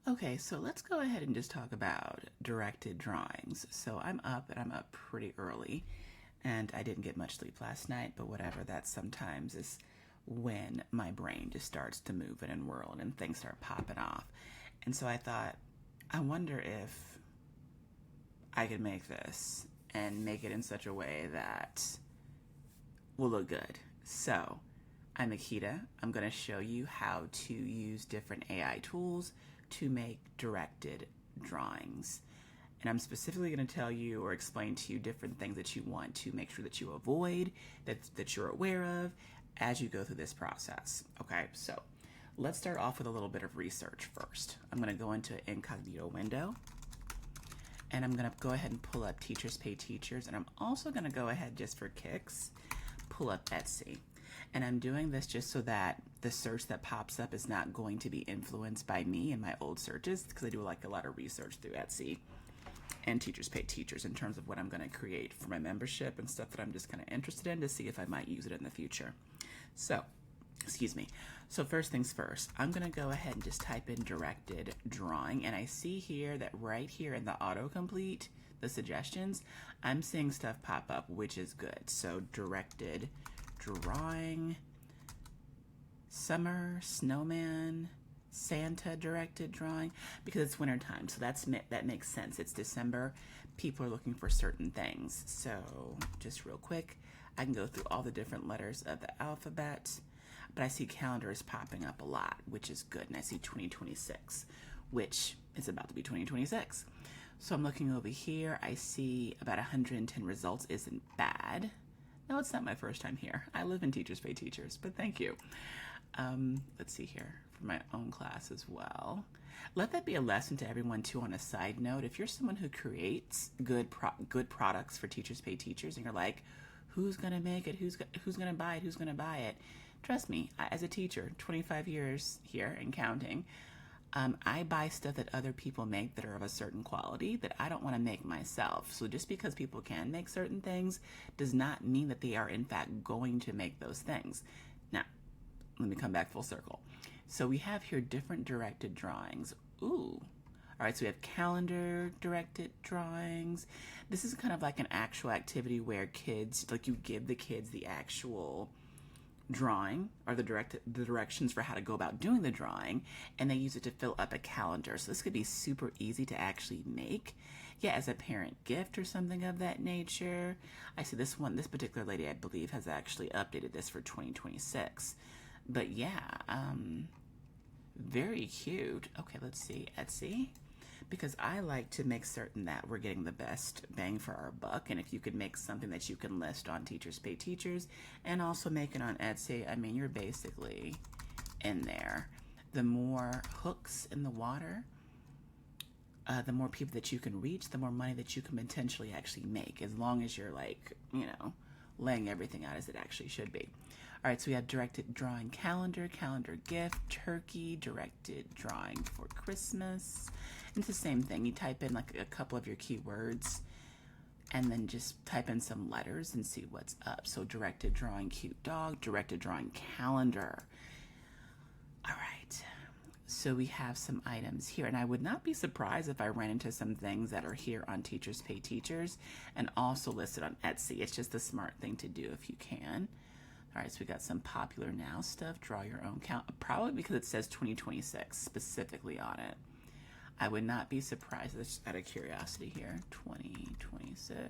Okay, so let's go ahead and just talk about directed drawings. So I'm up and I'm up pretty early, and I didn't get much sleep last night, but whatever, that sometimes is when my brain just starts to move and whirl and things start popping off. And so I thought, I wonder if I could make this and make it in such a way that will look good. So I'm Akita. I'm going to show you how to use different AI tools to make directed drawings. And I'm specifically going to tell you or explain to you different things that you want to make sure that you avoid, that you're aware of as you go through this process. Okay, so let's start off with a little bit of research first. I'm going to go into an incognito window, and I'm going to go ahead and pull up Teachers Pay Teachers, and I'm also going to go ahead, just for kicks, pull up Etsy. And I'm doing this just so that the search that pops up is not going to be influenced by me and my old searches, because I do like a lot of research through Etsy and Teachers Pay Teachers in terms of what I'm going to create for my membership and stuff that I'm just kind of interested in to see if I might use it in the future. So, excuse me. So first things first, I'm going to go ahead and just type in directed drawing, and I see here that right here in the autocomplete, the suggestions, I'm seeing stuff pop up, which is good. So directed drawing, summer, snowman, Santa directed drawing, because it's winter time, so that makes sense. It's December, people are looking for certain things. So just real quick, I can go through all the different letters of the alphabet, but I see calendars popping up a lot, which is good. And I see 2026, which is about to be 2026. So I'm looking over here, I see about 110 results. Isn't bad. No, it's not my first time here. I live in Teachers Pay Teachers, but thank you. Let's see here, for my own class as well. Let that be a lesson to everyone too. On a side note, if you're someone who creates good products for Teachers Pay Teachers, and you're like, who's gonna make it? Who's gonna buy it? Who's gonna buy it? Trust me, as a teacher, 25 years here and counting, I buy stuff that other people make that are of a certain quality that I don't want to make myself. So just because people can make certain things does not mean that they are in fact going to make those things. Now, let me come back full circle. So we have here different directed drawings. Ooh. All right, so we have calendar directed drawings. This is kind of like an actual activity where kids, like you give the kids the actual drawing or the directions for how to go about doing the drawing, and they use it to fill up a calendar. So this could be super easy to actually make, yeah, as a parent gift or something of that nature. I see this particular lady, I believe, has actually updated this for 2026. But yeah, very cute. Okay, let's see, Etsy, because I like to make certain that we're getting the best bang for our buck. And if you could make something that you can list on Teachers Pay Teachers and also make it on Etsy, I mean, you're basically in there. The more hooks in the water, the more people that you can reach, the more money that you can potentially actually make, as long as you're like, laying everything out as it actually should be. All right, so we have directed drawing calendar, calendar gift, turkey, directed drawing for Christmas. It's the same thing. You type in like a couple of your keywords and then just type in some letters and see what's up. So directed drawing cute dog, directed drawing calendar. All right, so we have some items here, and I would not be surprised if I ran into some things that are here on Teachers Pay Teachers and also listed on Etsy. It's just a smart thing to do if you can. All right, so we got some popular now stuff. Draw your own count, probably because it says 2026 specifically on it. I would not be surprised, just out of curiosity here, 2026.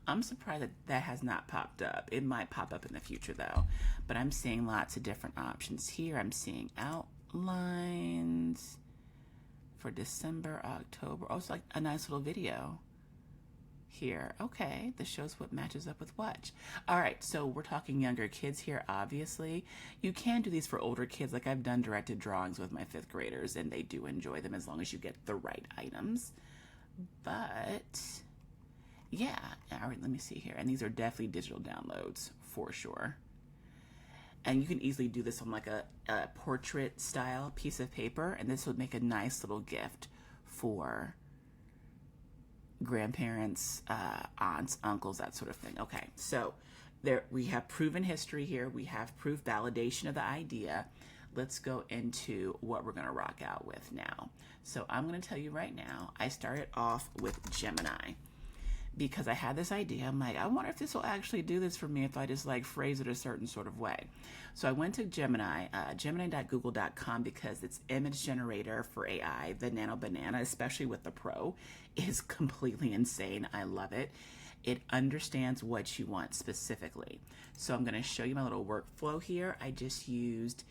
I'm surprised that that has not popped up. It might pop up in the future though, but I'm seeing lots of different options here. I'm seeing outlines for December, October. Oh, it's like a nice little video here. Okay, this shows what matches up with what. All right, so we're talking younger kids here, obviously. You can do these for older kids. Like I've done directed drawings with my 5th graders, and they do enjoy them as long as you get the right items. But yeah, all right, let me see here. And these are definitely digital downloads for sure. And you can easily do this on like a portrait style piece of paper, and this would make a nice little gift for grandparents, aunts, uncles, that sort of thing. Okay, so there we have proven history here. We have proof validation of the idea. let's go into what we're going to rock out with now. So I'm going to tell you right now, I started off with Gemini because I had this idea. I'm like, I wonder if this will actually do this for me if I just like phrase it a certain sort of way. So I went to Gemini, gemini.google.com, because its image generator for AI, the Nano Banana, especially with the Pro, is completely insane. I love it. It understands what you want specifically. So I'm going to show you my little workflow here. I just used,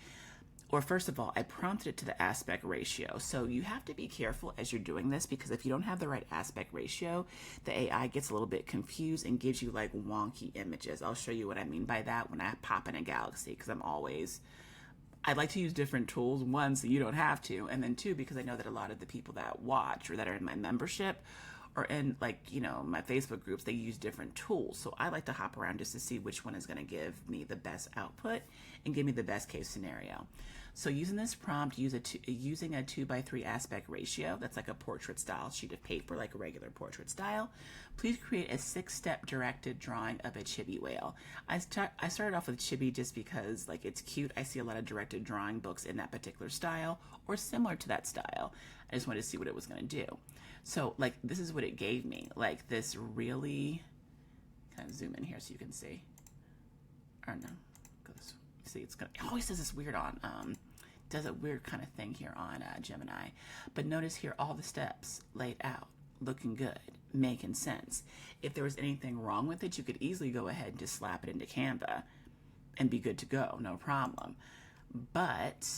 or first of all, I prompted it to the aspect ratio. So you have to be careful as you're doing this, because if you don't have the right aspect ratio, the AI gets a little bit confused and gives you like wonky images. I'll show you what I mean by that when I pop in a Galaxy, because I like to use different tools. One, so you don't have to, and then two, because I know that a lot of the people that watch or that are in my membership or in like, you know, my Facebook groups, they use different tools. So I like to hop around just to see which one is going to give me the best output and give me the best case scenario. So using this prompt, using a 2:3 aspect ratio, that's like a portrait style sheet of paper, like a regular portrait style. Please create a 6-step directed drawing of a chibi whale. I started off with chibi just because like it's cute. I see a lot of directed drawing books in that particular style or similar to that style. I just wanted to see what it was going to do. So like this is what it gave me, like this really, kind of zoom in here so you can see, or no, go this way. See, it always does this weird does a weird kind of thing here on Gemini. But notice here all the steps laid out, looking good, making sense. If there was anything wrong with it, you could easily go ahead and just slap it into Canva and be good to go, no problem. But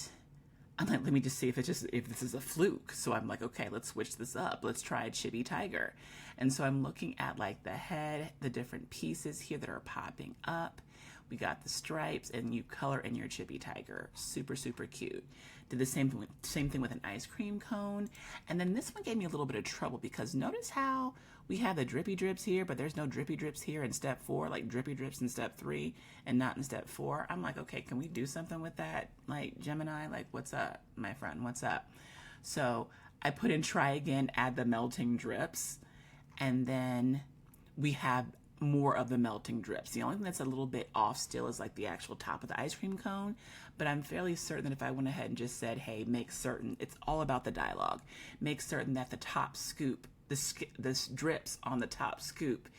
I'm like, let me just see if this is a fluke. So I'm like, okay, let's switch this up. Let's try a chibi tiger. And so I'm looking at like the head, the different pieces here that are popping up. We got the stripes, and you color in your chibi tiger. Super, super cute. Did the same thing with an ice cream cone. And then this one gave me a little bit of trouble, because notice how we have the drippy drips here, but there's no drippy drips here in step 4, like drippy drips in step 3 and not in step 4. I'm like, okay, can we do something with that? Like, Gemini, like, what's up, my friend? What's up? So I put in try again, add the melting drips, and then we have more of the melting drips. The only thing that's a little bit off still is like the actual top of the ice cream cone, but I'm fairly certain that if I went ahead and just said, hey, make certain, it's all about the dialogue, make certain that the top scoop, the drips on the top scoop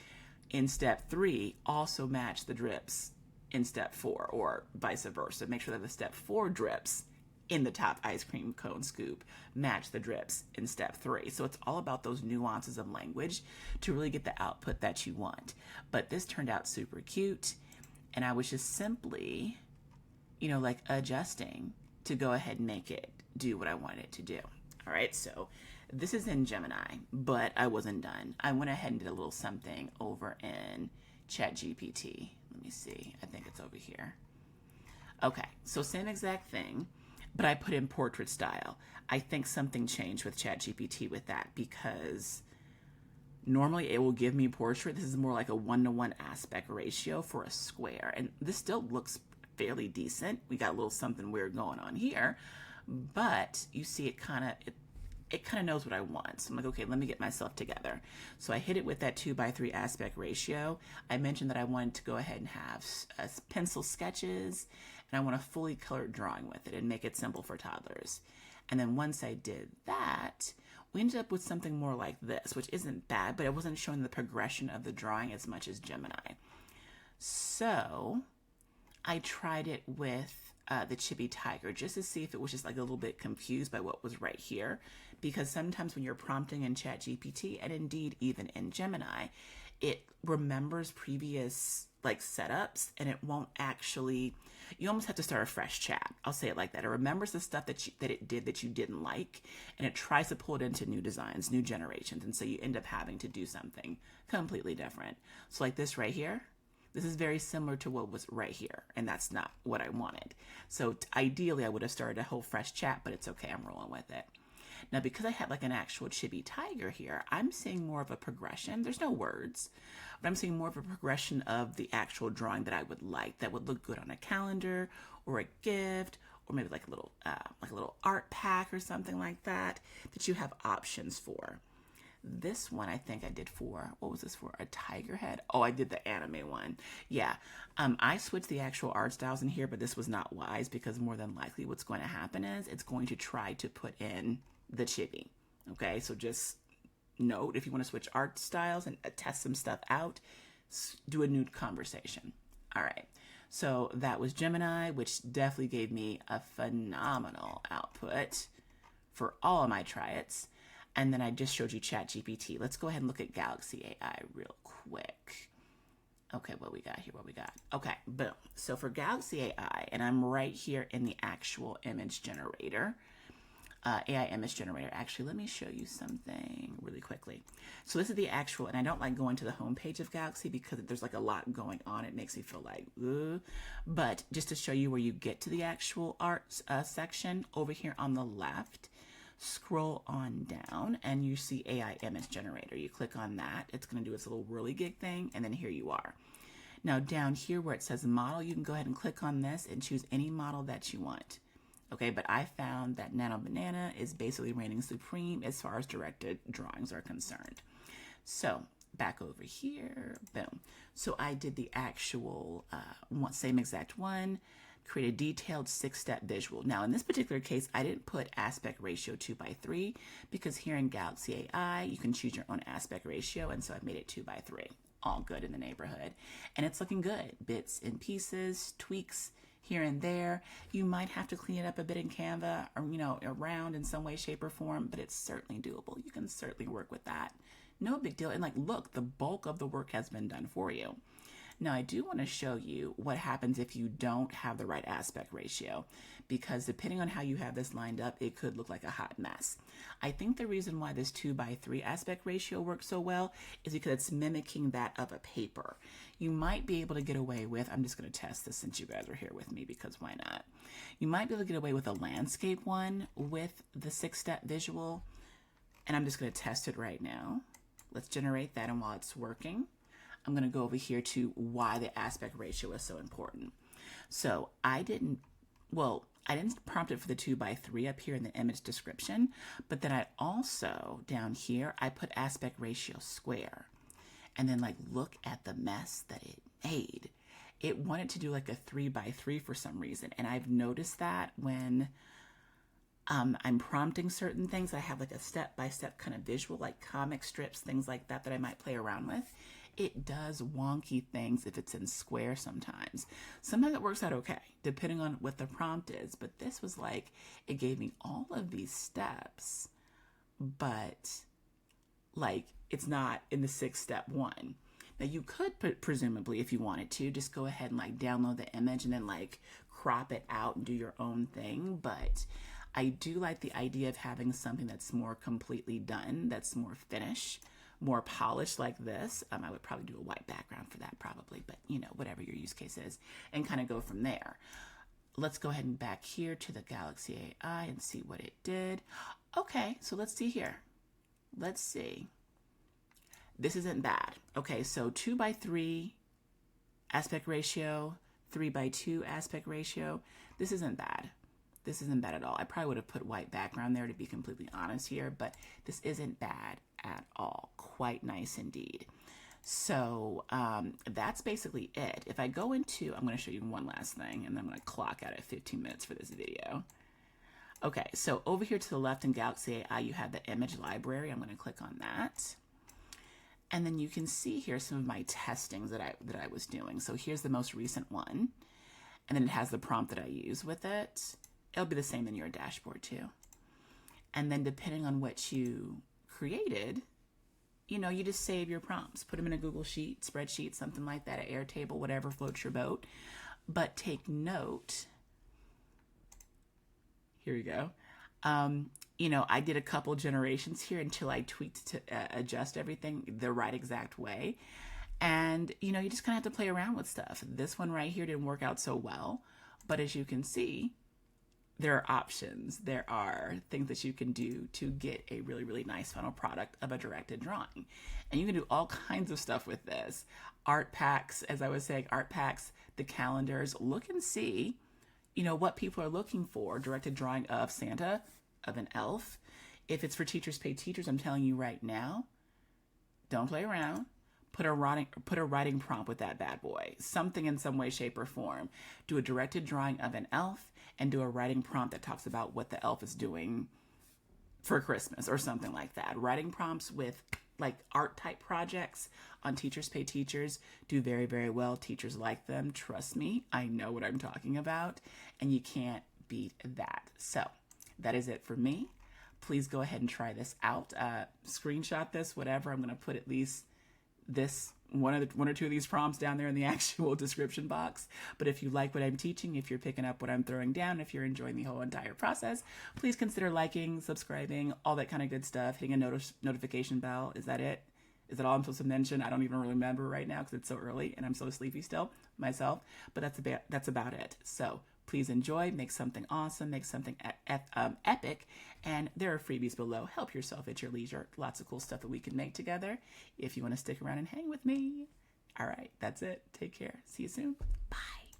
in step 3 also match the drips in step 4, or vice versa. Make sure that the step 4 drips in the top ice cream cone scoop match the drips in step 3. So it's all about those nuances of language to really get the output that you want. But this turned out super cute, and I was just simply, you know, like adjusting to go ahead and make it do what I wanted it to do. All right, so this is in Gemini, but I wasn't done. I went ahead and did a little something over in ChatGPT. Let me see, I think it's over here. Okay, so same exact thing, but I put in portrait style. I think something changed with ChatGPT with that, because normally it will give me portrait. This is more like a 1-to-1 aspect ratio for a square, and this still looks fairly decent. We got a little something weird going on here, but you see it kind of knows what I want. So I'm like, okay, let me get myself together. So I hit it with that 2:3 aspect ratio. I mentioned that I wanted to go ahead and have pencil sketches, and I want a fully colored drawing with it and make it simple for toddlers. And then once I did that, we ended up with something more like this, which isn't bad, but it wasn't showing the progression of the drawing as much as Gemini. So I tried it with the chibi tiger just to see if it was just like a little bit confused by what was right here, because sometimes when you're prompting in ChatGPT, and indeed even in Gemini, it remembers previous like setups, and it won't actually, you almost have to start a fresh chat. I'll say it like that. It remembers the stuff that it did that you didn't like, and it tries to pull it into new designs, new generations, and so you end up having to do something completely different. So like this right here, this is very similar to what was right here, and that's not what I wanted. So ideally, I would have started a whole fresh chat, but it's okay. I'm rolling with it. Now, because I had like an actual chibi tiger here, I'm seeing more of a progression. There's no words, but I'm seeing more of a progression of the actual drawing that I would like, that would look good on a calendar or a gift, or maybe like a little art pack or something like that, that you have options for. This one I think I did for, what was this for? A tiger head? Oh, I did the anime one. Yeah. I switched the actual art styles in here, but this was not wise because more than likely what's going to happen is it's going to try to put in the chibi. Okay, so just note if you want to switch art styles and test some stuff out, do a new conversation. All right. So that was Gemini, which definitely gave me a phenomenal output for all of my try-its. And then I just showed you ChatGPT. Let's go ahead and look at Galaxy AI real quick. Okay, what we got here, Okay, boom. So for Galaxy AI, and I'm right here in the actual image generator, AI image generator. Actually, let me show you something really quickly. So this is the actual, and I don't like going to the homepage of Galaxy because there's like a lot going on. It makes me feel like, ugh. But just to show you where you get to the actual art section, over here on the left, scroll on down and you see AI image generator. You click on that. It's going to do its little whirligig thing, and then here you are. Now down here where it says model, you can go ahead and click on this and choose any model that you want. Okay, but I found that Nano Banana is basically reigning supreme as far as directed drawings are concerned. So back over here, boom. So I did the actual same exact one, create a detailed 6-step visual. Now in this particular case, I didn't put aspect ratio 2:3 because here in Galaxy AI, you can choose your own aspect ratio, and so I've made it 2:3. All good in the neighborhood. And it's looking good. Bits and pieces, tweaks here and there. You might have to clean it up a bit in Canva or, around in some way, shape, or form, but it's certainly doable. You can certainly work with that. No big deal. And look, the bulk of the work has been done for you. Now, I do want to show you what happens if you don't have the right aspect ratio, because depending on how you have this lined up, it could look like a hot mess. I think the reason why this 2:3 aspect ratio works so well is because it's mimicking that of a paper. You might be able to get away with, I'm just going to test this since you guys are here with me, because why not? You might be able to get away with a landscape one with the 6-step visual, and I'm just going to test it right now. Let's generate that, and while it's working, I'm going to go over here to why the aspect ratio is so important. So I didn't prompt it for the 2:3 up here in the image description, but then I also, down here, I put aspect ratio square. And then look at the mess that it made. It wanted to do a 3:3 for some reason. And I've noticed that when I'm prompting certain things, I have a step-by-step kind of visual, like comic strips, things like that I might play around with. It does wonky things if it's in square sometimes. Sometimes it works out okay, depending on what the prompt is. But this was it gave me all of these steps, but it's not in the 6-step one. Now you could presumably, if you wanted to, just go ahead and download the image and then crop it out and do your own thing. But I do like the idea of having something that's more completely done, that's more finished, more polished like this. I would probably do a white background for that probably, but whatever your use case is, and kind of go from there. Let's go ahead and back here to the Galaxy AI and see what it did. Okay, so let's see here. Let's see. This isn't bad. Okay, so 2:3 aspect ratio, 3:2 aspect ratio. This isn't bad. This isn't bad at all. I probably would have put white background there to be completely honest here, but this isn't bad at all. Quite nice indeed. So that's basically it. If I go into, I'm going to show you one last thing, and then I'm going to clock out at 15 minutes for this video. Okay, so over here to the left in Galaxy AI, you have the image library. I'm going to click on that. And then you can see here some of my testings that I was doing. So here's the most recent one. And then it has the prompt that I use with it. It'll be the same in your dashboard too. And then depending on what you created, you just save your prompts. Put them in a Google Sheet, spreadsheet, something like that, an Airtable, whatever floats your boat. But take note. Here we go. I did a couple generations here until I tweaked to adjust everything the right exact way. And, you just kind of have to play around with stuff. This one right here didn't work out so well. But as you can see, there are options. There are things that you can do to get a really, really nice final product of a directed drawing. And you can do all kinds of stuff with this. Art packs, as I was saying, art packs, the calendars. Look and see what people are looking for. Directed drawing of Santa, of an elf. If it's for Teachers Pay Teachers, I'm telling you right now, don't play around. Put a writing prompt with that bad boy. Something in some way, shape, or form. Do a directed drawing of an elf and do a writing prompt that talks about what the elf is doing for Christmas or something like that. Writing prompts with like art type projects on Teachers Pay Teachers do very, very well. Teachers like them. Trust me, I know what I'm talking about, and you can't beat that. So that is it for me. Please go ahead and try this out. Screenshot this, whatever. I'm going to put at least this one or two of these prompts down there in the actual description box. But if you like what I'm teaching, if you're picking up what I'm throwing down, if you're enjoying the whole entire process, please consider liking, subscribing, all that kind of good stuff, hitting a notification bell. Is that it? Is that all I'm supposed to mention? I don't even remember right now because it's so early and I'm so sleepy still myself. But that's about it. So please enjoy, make something awesome, make something epic, and there are freebies below. Help yourself at your leisure. Lots of cool stuff that we can make together if you want to stick around and hang with me. All right, that's it. Take care. See you soon. Bye.